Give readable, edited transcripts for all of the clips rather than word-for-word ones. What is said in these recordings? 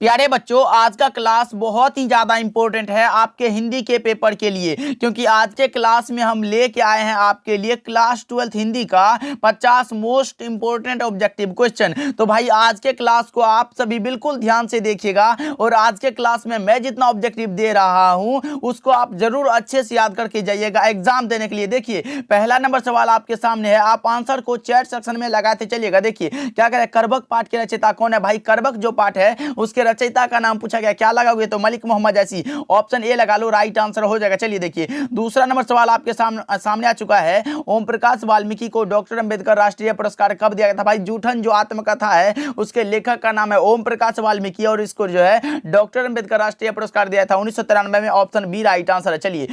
प्यारे बच्चों, आज का क्लास बहुत ही ज्यादा इंपॉर्टेंट है आपके हिंदी के पेपर के लिए, क्योंकि आज के क्लास में हम लेके आए हैं आपके लिए क्लास 12th हिंदी का 50 मोस्ट इंपॉर्टेंट ऑब्जेक्टिव क्वेश्चन। तो भाई आज के क्लास को आप सभी बिल्कुल ध्यान से देखिएगा और आज के क्लास में मैं जितना ऑब्जेक्टिव दे रहा हूं उसको आप जरूर अच्छे से याद करके जाइएगा एग्जाम देने के लिए। देखिए पहला नंबर सवाल आपके सामने है, आप आंसर को चैट सेक्शन में लगाते चलिएगा। देखिए क्या करें, करबक पाठ के रचयिता कौन है? भाई करबक जो पाठ है उसके रचयिता का नाम पूछा गया, क्या लगाओगे? तो मलिक मोहम्मद जैसी, ऑप्शन ए लगा लो, राइट आंसर हो जाएगा। चलिए देखिए दूसरा नंबर सवाल आपके सामने आ चुका है, ओम प्रकाश वाल्मीकि को डॉक्टर अंबेडकर राष्ट्रीय पुरस्कार कब दिया गया था? भाई जूठन जो आत्मकथा है उसके लेखक का नाम है ओम प्रकाश वाल्मीकि और इसको जो है डॉक्टर अंबेडकर राष्ट्रीय पुरस्कार दिया था 1993 में, ऑप्शन बी राइट आंसर है। चलिए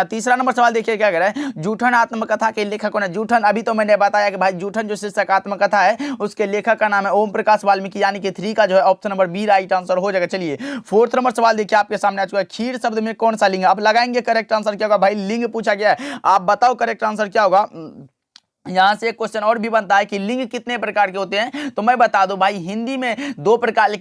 तीसरा नंबर सवाल देखिए क्या कह रहा है, जूठन आत्मकथा के लेखक कौन है? जूठन अभी तो मैंने बताया कि भाई जूठन जो शीर्षक आत्मकथा है उसके लेखक का नाम है ओम प्रकाश वाल्मीकि, यानी कि 3 का जो है option number B right answer हो जाएगा। चलिए फोर्थ नंबर सवाल देखिए आपके सामने आ चुका है, खीर शब्द में कौन सा लिंग? आप लगाएंगे करेक्ट आंसर क्या होगा? भाई लिंग पूछा गया है, आप बताओ करेक्ट आंसर क्या होगा। यहां से एक क्वेश्चन और भी बनता है कि लिंग कितने प्रकार के होते हैं, तो मैं बता दूं भाई हिंदी में दो प्रकार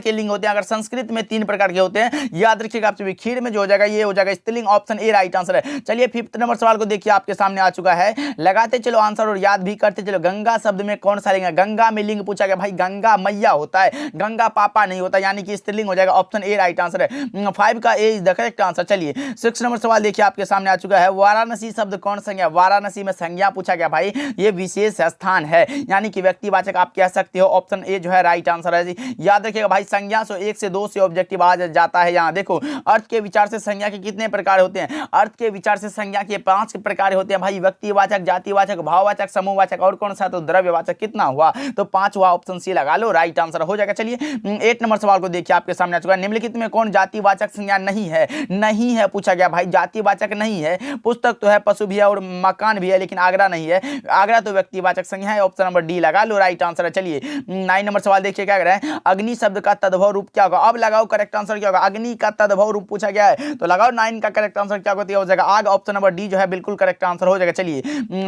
के लिंग होते हैं, अगर संस्कृत में 3 प्रकार के होते हैं, याद रखिएगा आप सभी। खीर में जो हो जाएगा ये हो जाएगा स्त्रीलिंग, ऑप्शन ए राइट आंसर है। चलिए फिफ्थ नंबर सवाल को देखिए आपके सामने आ चुका है, लगाते चलो आंसर और याद भी करते चलो, गंगा शब्द में कौन सा लिंग है? गंगा में लिंग पूछा गया, भाई गंगा मैया होता है, गंगा पापा नहीं होता, यानी कि स्त्रीलिंग हो जाएगा, ऑप्शन ए राइट आंसर है। 5 का A is the correct answer. चलिए 6 नंबर सवाल देखिए आपके सामने आ चुका है, वाराणसी शब्द कौन संज्ञा? वाराणसी में संज्ञा पूछा गया, भाई ये विशेष स्थान है, यानी कि व्यक्तिवाचक आप कह सकते हो, ऑप्शन ए जो है राइट आंसर है। याद रखिएगा भाई संज्ञा से 1 से 2 से ऑब्जेक्टिव आ जाता है। यहाँ देखो अर्थ के विचार से संज्ञा के कितने प्रकार होते हैं? अर्थ के विचार से संज्ञा के 5 प्रकार होते हैं भाई, व्यक्तिवाचक, जातिवाचक, भाववाचक, समूहवाचक और कौन सा? तो द्रव्यवाचक। कितना हुआ? तो 5 हुआ, ऑप्शन सी लगा लो, राइट आंसर हो जाएगा। चलिए 8 नंबर सवाल को देखिए आपके सामने आ चुका है, निम्नलिखित में कौन जातिवाचक संज्ञा नहीं है? नहीं है पूछा गया, भाई जातिवाचक नहीं है। पुस्तक तो है, पशु भी है और मकान भी है, लेकिन आगरा नहीं है। आगरा तो व्यक्तिवाचक संज्ञा है, ऑप्शन नंबर डी लगा लो, राइट आंसर है। चलिए 9 नंबर सवाल देखिए क्या कह रहा है, अग्नि शब्द का तद्भव रूप क्या होगा? अब लगाओ करेक्ट आंसर क्या होगा? अग्नि का तद्भव रूप पूछा गया है, तो लगाओ 9 का करेक्ट आंसर क्या हो जाएगा? आग, ऑप्शन नंबर डी जो है बिल्कुल करेक्ट आंसर हो जाएगा। चलिए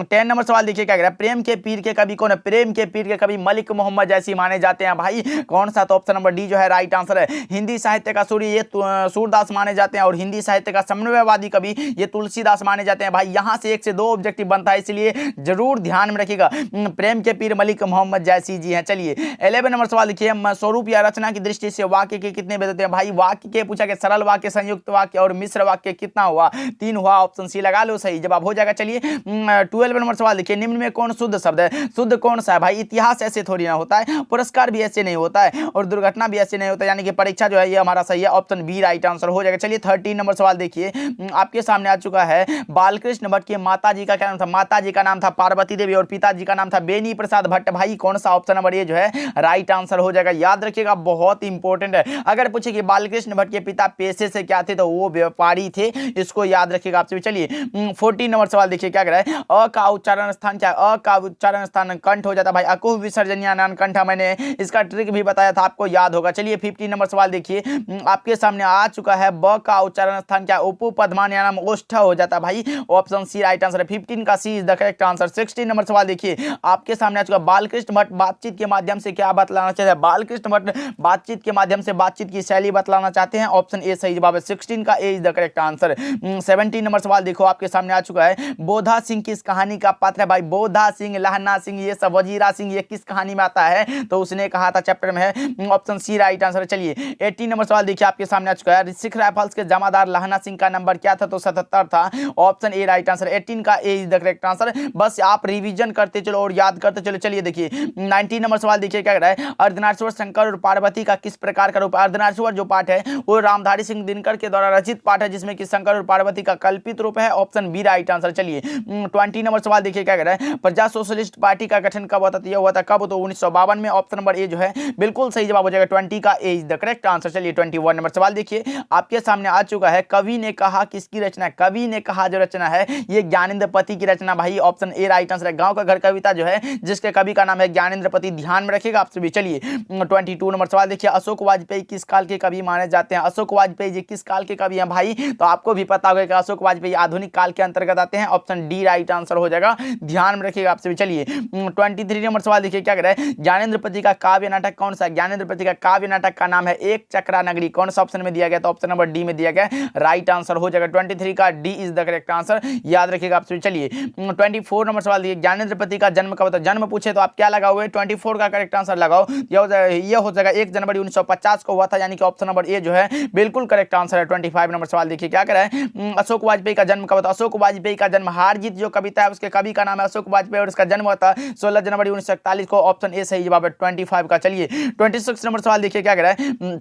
10 नंबर सवाल देखिए क्या कह रहा है, प्रेम के पीर के कवि कौन है? प्रेम के पीर के कवि मलिक मोहम्मद जैसी माने जाते हैं, भाई कौन सा? तो ऑप्शन नंबर डी जो है राइट आंसर है। हिंदी साहित्य का सूर्य ये सूरदास माने जाते हैं और हिंदी साहित्य का समन्वयवादी कवि ये तुलसीदास माने जाते हैं। भाई यहां से 1 से 2 ऑब्जेक्टिव बनता है, इसलिए जरूर ध्यान में रखिएगा, प्रेम के पीर मलिक मोहम्मद जैसी जी हैं। चलिए 11 नंबर सवाल देखिए, स्वरूप या रचना की दृष्टि से वाक्य के कितने भेद होते हैं? भाई वाक्य के पूछा गया, सरल वाक्य, संयुक्त वाक्य और मिश्र वाक्य। कितना हुआ? 3 हुआ, ऑप्शन सी लगा लो, सही जवाब हो जाएगा। चलिए 12 नंबर सवाल देखिए, निम्न में कौन शुद्ध शब्द है? शुद्ध कौन सा है? भाई इतिहास ऐसे थोड़ी ना होता है, पुरस्कार भी ऐसे नहीं होता है और दुर्घटना भी ऐसे नहीं होता, यानी कि परीक्षा जो है ये हमारा सही है, ऑप्शन बी राइट आंसर हो जाएगा। चलिए 13 नंबर सवाल देखिए आपके सामने आ चुका है, बालकृष्ण भट्ट के माता जी का क्या नाम था? माता जी का नाम था पार्वती देवी और पिताजी का नाम था बेनी प्रसाद भट्ट। भाई कौन सा? ऑप्शन नंबर ए जो है राइट आंसर हो जाएगा। याद रखिएगा बहुत इंपॉर्टेंट है, अगर पूछे कि बालकृष्ण भट्ट के पिता पेशे से क्या थे, तो वो व्यापारी थे, इसको याद रखिएगा आपसे। चलिए 14 नंबर सवाल देखिए क्या कर रहा है, अ का उच्चारण स्थान क्या? अ का उच्चारण स्थान कंठ हो जाता है, भाई अकुह विसर्जनीय कंठ, मैंने इसका ट्रिक भी बताया था, आपको याद होगा। चलिए 15 नंबर सवाल देखिए आपके सामने आ चुका है, ब का उच्चारण स्थान क्या? उपपद्मान्यानाम ओष्ठ हो जाता है, भाई ऑप्शन सी राइट आंसर है। 15 का C is the correct answer. 16 number सवाल देखिए आपके सामने आ चुका, बालकृष्ण भट्ट बातचीत के माध्यम से क्या बतलाना चाहते हैं? बालकृष्ण भट्ट बातचीत के माध्यम से बातचीत की शैली बतलाना चाहते हैं, ऑप्शन ए सही जवाब है। 16 का A is the correct answer. 17 number सवाल देखो आपके सामने आ चुका है, बोधा सिंह किस कहानी का पात्र है? भाई बोधा सिंह, लहना सिंह, ये सब वजीरा सिंह, ये किस कहानी में आता है? तो उसने कहा था चैप्टर में है, ऑप्शन सी राइट आंसर है। चलिए 18 नंबर सवाल देखिए आपके सामने आ चुका है, सिख राइफल्स के जमादार लहना सिंह का नंबर क्या था? तो 77 था, ऑप्शन ए राइट आंसर। 18 का A is the correct answer. बस आप रिवीजन करते चलो और याद करते चलो। चलिए देखिए 19 नंबर सवाल देखिए क्या कर रहा है, अर्धनारीश्वर शंकर और पार्वती का किस प्रकार का रूप? अर्धनारीश्वर जो पाठ है वो रामधारी सिंह दिनकर के द्वारा रचित पाठ है, जिसमें कि शंकर और पार्वती का कल्पित रूप है, ऑप्शन बी राइट आंसर। चलिए 20 नंबर सवाल देखिए क्या कर रहा है, प्रजा सोशलिस्ट पार्टी का गठन कब होता था? यह हुआ था कब? तो 1952 में, ऑप्शन नंबर ए जो है बिल्कुल सही जवाब हो जाएगा। 20 का A is the correct answer. चलिए 21 नंबर सवाल देखिए आपके सामने आ चुका है, कवि ने कहा किसकी रचना? कवि ने कहा जो रचना है ये ज्ञानेंद्र पति की रचना, भाई ऑप्शन ए राइट आंसर है। गांव का घर कविता जो है जिसके कवि का नाम है ज्ञानेंद्रपति, ध्यान में रखिएगा आप सभी। चलिए 22 नंबर सवाल देखिए, अशोक वाजपेयी किस काल के कवि माने जाते हैं? अशोक वाजपेयी जी किस काल के कवि हैं भाई? तो आपको भी पता होगा कि अशोक वाजपेयी आधुनिक काल के अंतर्गत आते हैं। ऑप्शन डी राइट आंसर हो जाएगा, ध्यान में रखिएगा आप सभी। चलिए 23 नंबर सवाल देखिए, क्या कह रहा है, ज्ञानेंद्रपति का काव्य नाटक कौन सा? ज्ञानेंद्रपति का काव्य नाटक का नाम है एक चक्रा नगरी। कौन सा ऑप्शन में दिया गया? तो ऑप्शन नंबर डी में दिया गया, राइट आंसर हो जाएगा 23 का D is the correct answer, याद रखिएगा आप सभी। चलिए 24 नंबर सवाल देखिए, ज्ञानेंद्रपति का जन्म कब था? जन्म पूछे तो आप क्या लगाओगे? 24 का करेक्ट आंसर लगाओ, ये हो जाएगा 1 जनवरी 1950 को हुआ था, यानी कि ऑप्शन नंबर ए जो है बिल्कुल करेक्ट आंसर है। 25 नंबर सवाल देखिए, क्या कह रहा है, अशोक वाजपेयी का जन्म कब था? अशोक वाजपेयी का जन्म, हार जीत जो कविता है उसके कवि का नाम है अशोक वाजपेयी और इसका जन्म हुआ था 16 जनवरी 1941 को। ऑप्शन ए सही जवाब है 25 का। चलिए 26 नंबर सवाल देखिए, क्या कह रहा है,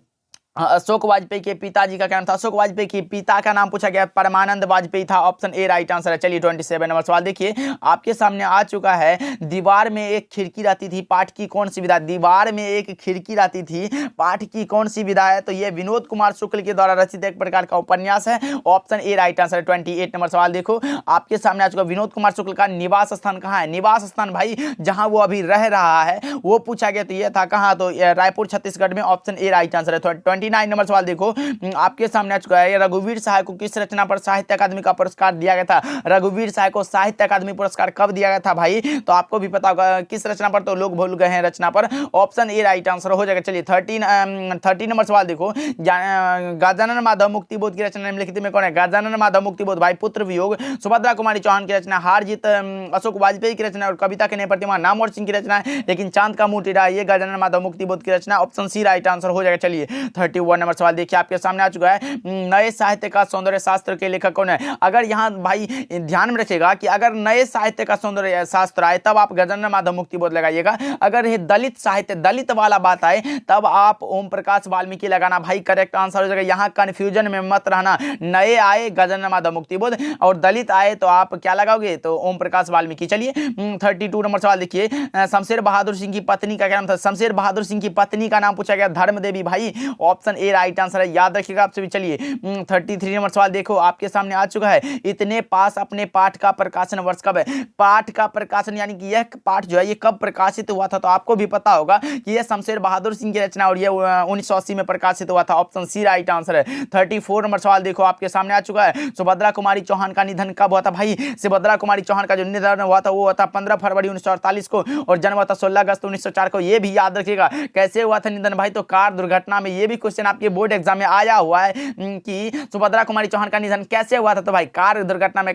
अशोक वाजपेयी के पिताजी का क्या नाम था? अशोक वाजपेयी के पिता का नाम पूछा गया, परमानंद वाजपेयी था। ऑप्शन ए राइट आंसर है। चलिए 27 नंबर सवाल देखिए, आपके सामने आ चुका है, दीवार में एक खिड़की रहती थी, पाठ की कौन सी विधा? दीवार में एक खिड़की रहती थी, पाठ की कौन सी विधा है? तो ये विनोद कुमार शुक्ल के द्वारा रचित एक प्रकार का उपन्यास है। ऑप्शन ए राइट आंसर है। 28 नंबर सवाल देखो, आपके सामने आ चुका, विनोद कुमार शुक्ल का निवास स्थान कहाँ है? निवास स्थान भाई जहां वो अभी रह रहा है वो पूछा गया, तो ये था कहाँ? तो रायपुर छत्तीसगढ़ में। ऑप्शन ए राइट आंसर है। 29 नंबर सवाल देखो, आपके सामने आ चुका है, रघुवीर सहाय को किस रचना पर साहित्य अकादमी का पुरस्कार दिया गया था? रघुवीर सहाय को साहित्य अकादमी पुरस्कार कब दिया गया था भाई? तो आपको भी पता होगा किस रचना पर, तो लोग भूल गए हैं रचना पर। ऑप्शन ए राइट आंसर हो जाएगा। चलिए 30 नंबर सवाल देखो, गजानन माधव मुक्तिबोध की रचना निम्नलिखित में कौन है? गजानन माधव मुक्तिबोध भाई पुत्र वियोग, सुभद्रा कुमारी चौहान की रचना, हार जीत अशोक वाजपेयी की रचना और कविता के नए प्रतिमा नामवर सिंह की रचना है, लेकिन चांद का मुंह टेढ़ा, ये गजानन माधव मुक्तिबोध की रचना। ऑप्शन सी राइट आंसर हो जाएगा। चलिए 31 नंबर सवाल देखिए, आपके सामने आ चुका है, नए साहित्य का सौंदर्य शास्त्र के लेखक कौन है? अगर यहाँ भाई ध्यान में रखिएगा कि अगर नए साहित्य का सौंदर्य शास्त्र आए तब आप गजानन माधव मुक्तिबोध लगाइएगा, अगर ये दलित साहित्य दलित वाला बात आए तब आप ओम प्रकाश वाल्मीकि लगाना भाई, करेक्ट आंसर हो जाएगा। यहाँ कंफ्यूजन में मत रहना, नए आए गजानन माधव मुक्तिबोध और दलित आए तो आप क्या लगाओगे? तो ओम प्रकाश वाल्मीकि। चलिए 32 नंबर सवाल देखिए, शमशेर बहादुर सिंह की पत्नी का क्या नाम था? शमशेर बहादुर सिंह की पत्नी का नाम पूछा गया धर्म देवी भाई। ऑप्शन ए राइट आंसर है, याद रखिएगा आप सभी। चलिए 33 नंबर सवाल देखो, आपके सामने आ चुका है, इतने पास अपने पाठ का प्रकाशन वर्ष कब है? पाठ का प्रकाशन यानी कि यह पाठ जो है ये कब प्रकाशित हुआ था? तो आपको भी पता होगा कि यह शमशेर बहादुर सिंह की रचना और ये 1980 में प्रकाशित हुआ था। ऑप्शन सी राइट आंसर है। 34 नंबर सवाल देखो, आपके सामने आ चुका है, सुभद्रा कुमारी चौहान का निधन कब हुआ था भाई? सुभद्रा कुमारी चौहान का जो निधन हुआ था वो हुआ था 15 फरवरी 1948 को और जन्म हुआ था 16 अगस्त 1904 को। ये भी याद रखिएगा कैसे हुआ था निधन भाई? तो कार दुर्घटना में। ये भी क्वेश्चन आपके बोर्ड एग्जाम में आया हुआ है कि सुभद्रा कुमारी चौहान का निधन कैसे हुआ था? तो भाई कार दुर्घटना में,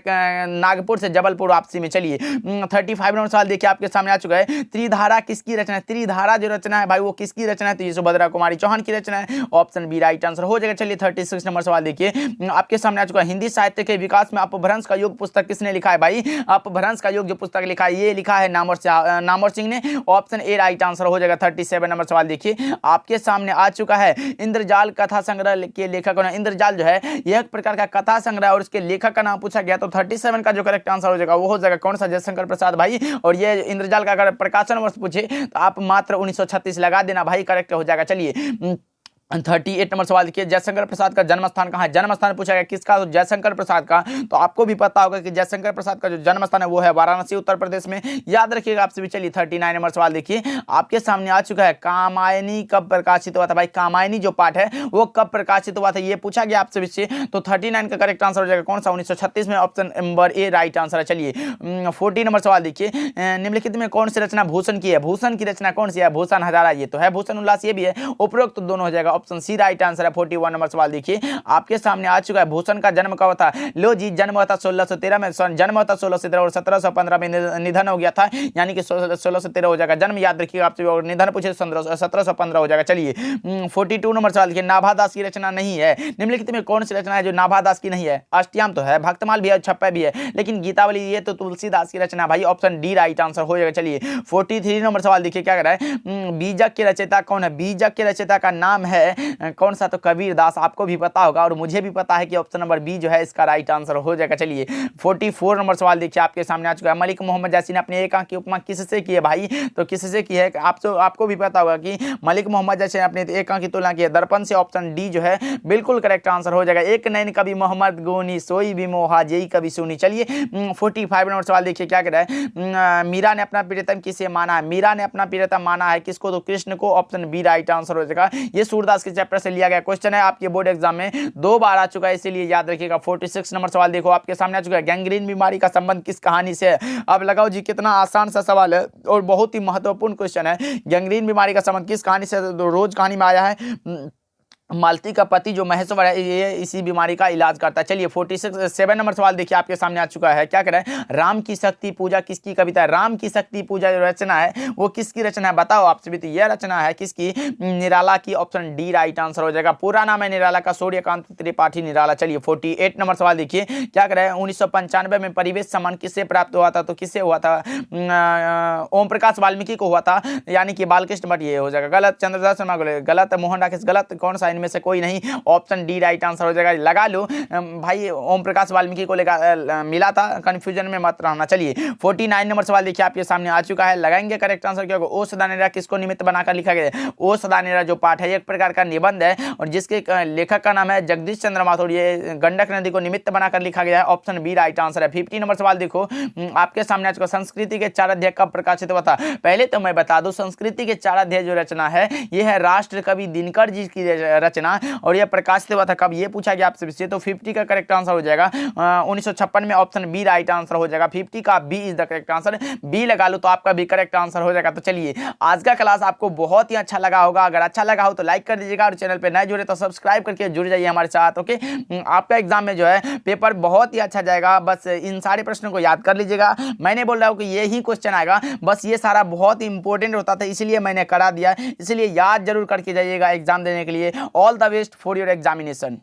नागपुर से जबलपुर वापसी में। चलिए 35 नंबर सवाल देखिए, आपके सामने आ चुका है, त्रिधारा किसकी रचना है? त्रिधारा जो रचना है भाई वो किसकी रचना है? तो ये सुभद्रा कुमारी चौहान की रचना है। ऑप्शन बी राइट आंसर हो जाएगा। चलिए 36 नंबर सवाल देखिए, आपके सामने आ चुका है, हिंदी साहित्य के विकास में अपभ्रंश का योग पुस्तक किसने लिखा है भाई? अपभ्रंश का योग जो पुस्तक लिखा है ये लिखा है नामवर सिंह ने। ऑप्शन ए राइट आंसर हो जाएगा। 37 नंबर सवाल देखिए, आपके सामने आ चुका है, इंद्रजाल कथा संग्रह के लेखक कौन है? इंद्रजाल जो है यह एक प्रकार का कथा संग्रह और उसके लेखक का नाम पूछा गया, तो 37 का जो करेक्ट आंसर हो जाएगा वो हो जाएगा कौन सा? जयशंकर प्रसाद भाई। और ये इंद्रजाल का अगर प्रकाशन वर्ष पूछे तो आप मात्र 1936 लगा देना भाई, करेक्ट हो जाएगा। चलिए 38 नंबर सवाल देखिए, जयशंकर प्रसाद का जन्म स्थान कहाँ है? जन्म स्थान पूछा गया किसका? तो जयशंकर प्रसाद का। तो आपको भी पता होगा कि जयशंकर प्रसाद का जो जन्म स्थान है वो है वाराणसी उत्तर प्रदेश में, याद रखिएगा आप सभी। चलिए 39 नंबर सवाल देखिए, आपके सामने आ चुका है, कामायनी कब प्रकाशित हुआ था भाई? कामायनी जो पाठ है वो कब प्रकाशित हुआ था ये पूछा गया आपसे से। तो 39 का करेक्ट आंसर हो जाएगा कौन सा? 1936 में। Option number A right answer है। चलिए 40 नंबर सवाल देखिए, निम्नलिखित में कौन सी रचना भूषण की है? भूषण की रचना कौन सी है? भूषण हजारा ये तो है, भूषण उल्लास ये भी है, उपरोक्त तो दोनों हो जाएगा। ऑप्शन सी राइट आंसर है। 41 नंबर सवाल देखिए, आपके सामने आ चुका है, भूषण का जन्म कब था? लो जी, जन्म हुआ था 1613 में, जन्म हुआ था 1613 और 1715 में निधन हो गया था, यानी कि 1613 हो जाएगा जन्म, याद रखिएगा आप। और निधन पूछे 1715 हो जाएगा। चलिए 42 नंबर सवाल देखिए, नाभादास की रचना नहीं है, निम्नलिखित में कौन सी रचना है जो नाभादास की नहीं है? अष्टयाम तो है, भक्तमाल भी है, छप्पा भी है, लेकिन गीतावली ये तो तुलसीदास की रचना भाई। ऑप्शन डी राइट आंसर हो जाएगा। चलिए 43 नंबर सवाल देखिए, क्या कर रहा है, बीजक के रचयिता कौन है? बीजक के रचयिता का नाम है कौन सा, तो कबीर दास। आपको भी पता होगा और मुझे भी पता है कि ऑप्शन नंबर बी जो है इसका राइट आंसर हो जाएगा। चलिए 44 नंबर सवाल देखिए आपके सामने आ चुका है। मलिक मोहम्मद जैसी ने अपने एक आंख की उपमा किससे की है भाई? तो किससे की है? आपको भी पता होगा कि मलिक मोहम्मद जैसे ने अपने एक आंख की तुलना की है दर्पण से। ऑप्शन डी जो है बिल्कुल करेक्ट आंसर हो जाएगा। एक नैन कभी मोहम्मद गोनी सोई भी मोहा जेई कभी सुनी। चलिए 45 नंबर सवाल देखिए क्या कह रहा है। मीरा ने अपना प्रियतम किसे माना है? मीरा ने अपना प्रियतम माना है किसको? तो कृष्ण को। ऑप्शन बी राइट आंसर हो जाएगा। ये सूरदास के चैप्टर से लिया गया क्वेश्चन है, आपके बोर्ड एग्जाम में 2 बार आ चुका है, इसीलिए याद रखिएगा। 46 नंबर सवाल देखो आपके सामने आ चुका है। गैंग्रीन बीमारी का संबंध किस कहानी से है? अब लगाओ जी, कितना आसान सा सवाल है और बहुत ही महत्वपूर्ण क्वेश्चन है। गैंग्रीन बीमारी का संबंध किस कहानी से? तो रोज कहानी में आया है। मालती का पति जो महेश्वर है ये इसी बीमारी का इलाज करता है। चलिए 47 नंबर सवाल देखिए आपके सामने आ चुका है। क्या कह रहा है? राम की शक्ति पूजा किसकी कविता है? राम की शक्ति पूजा जो रचना है वो किसकी रचना है? बताओ आपसे भी। तो यह रचना है किसकी? निराला की। ऑप्शन डी राइट आंसर हो जाएगा। पूरा नाम है निराला का सूर्यकांत त्रिपाठी निराला। चलिए 48 नंबर सवाल देखिए क्या कह रहा है। 1995 में परिवेश सम्मान किससे प्राप्त हुआ था? तो किससे हुआ था? ओम प्रकाश वाल्मीकि को हुआ था, यानी कि बालकृष्ण भट्ट। ये हो जाएगा गलत। चंद्रदास शर्मा को गलत। मोहन राकेश गलत। कौन सा में से कोई नहीं? ऑप्शन डी राइट आंसर हो जाएगा। लगा लो भाई, ओम प्रकाश वाल्मीकि को मिला था, कंफ्यूजन में मत रहना। चलिए 49 नंबर सवाल देखिए आपके सामने आ चुका है। लगाएंगे करेक्ट आंसर क्या होगा? ओ सदानेरा किसको निमित्त बनाकर लिखा गया है? ओ सदानेरा जो पाठ है एक प्रकार का निबंध है और जिसके लेखक का नाम है जगदीश चंद्र माथुर। ये गंडक नदी को निमित्त बनाकर लिखा गया है। ऑप्शन बी राइट आंसर है। 50 नंबर सवाल देखो आपके सामने आ चुका। संस्कृति के 4 अध्याय कब प्रकाशित हुआ था? पहले तो मैं बता दूं, संस्कृति के 4 अध्याय जो रचना है ये है राष्ट्र कवि दिनकर जी की रचना और यह प्रकाशित हुआ था कब? ये पूछा गया आपसे। तो 50 का करेक्ट आंसर हो जाएगा 1956 में। ऑप्शन बी राइट आंसर हो जाएगा। 50 का B is the correct answer. B लगा लो तो आपका भी करेक्ट आंसर हो जाएगा। तो चलिए आज का क्लास आपको बहुत ही अच्छा लगा होगा। अगर अच्छा लगा हो तो लाइक कर दीजिएगा और चैनल पे नए जुड़े तो सब्सक्राइब करके जुड़ जाइए हमारे साथ। ओके, आपका एग्जाम में जो है पेपर बहुत ही अच्छा जाएगा। बस इन सारे प्रश्नों को याद कर लीजिएगा। मैंने बोल रहा हूँ कि ये ही क्वेश्चन आएगा, बस ये सारा बहुत ही इंपॉर्टेंट होता था इसलिए मैंने करा दिया। इसलिए याद जरूर करके जाइएगा एग्जाम देने के लिए। All the best for your examination.